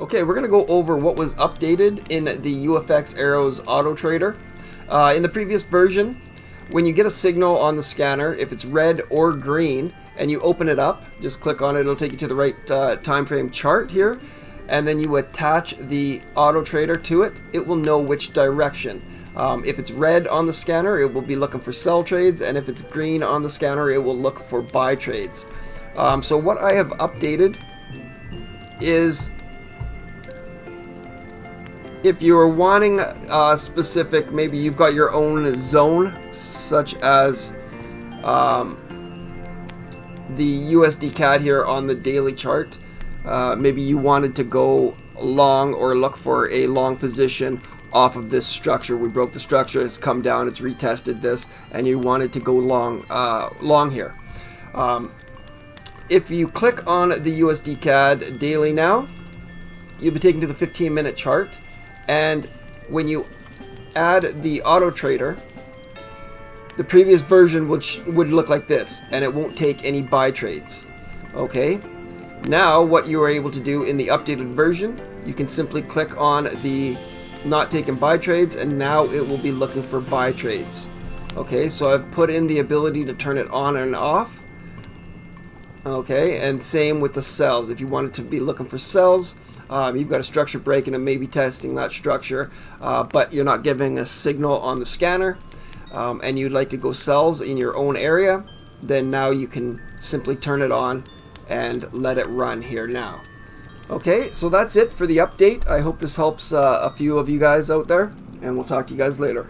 Okay, we're going to go over what was updated in the UFX Arrows Autotrader. In the previous version, when you get a signal on the scanner, if it's red or green, and you open it up, just click on it, it'll take you to the right time frame chart here, and then you attach the Autotrader to it, it will know which direction. If it's red on the scanner, it will be looking for sell trades, and if it's green on the scanner, it will look for buy trades. So what I have updated is, if you're wanting a specific, maybe you've got your own zone, such as the USD CAD here on the daily chart, maybe you wanted to go long or look for a long position off of this structure. We broke the structure, it's come down, it's retested this, and you wanted to go long here. If you click on the USD CAD daily now, you'll be taken to the 15-minute chart. And when you add the Autotrader, the previous version would look like this, and it won't take any buy trades. Okay, now what you are able to do in the updated version, you can simply click on the not taking buy trades, and now it will be looking for buy trades. Okay, so I've put in the ability to turn it on and off. Okay, and same with the sells. If you wanted to be looking for sells, you've got a structure break and it may be testing that structure, but you're not giving a signal on the scanner, and you'd like to go sells in your own area, then now you can simply turn it on and let it run here now. Okay, so that's it for the update. I hope this helps a few of you guys out there, and we'll talk to you guys later.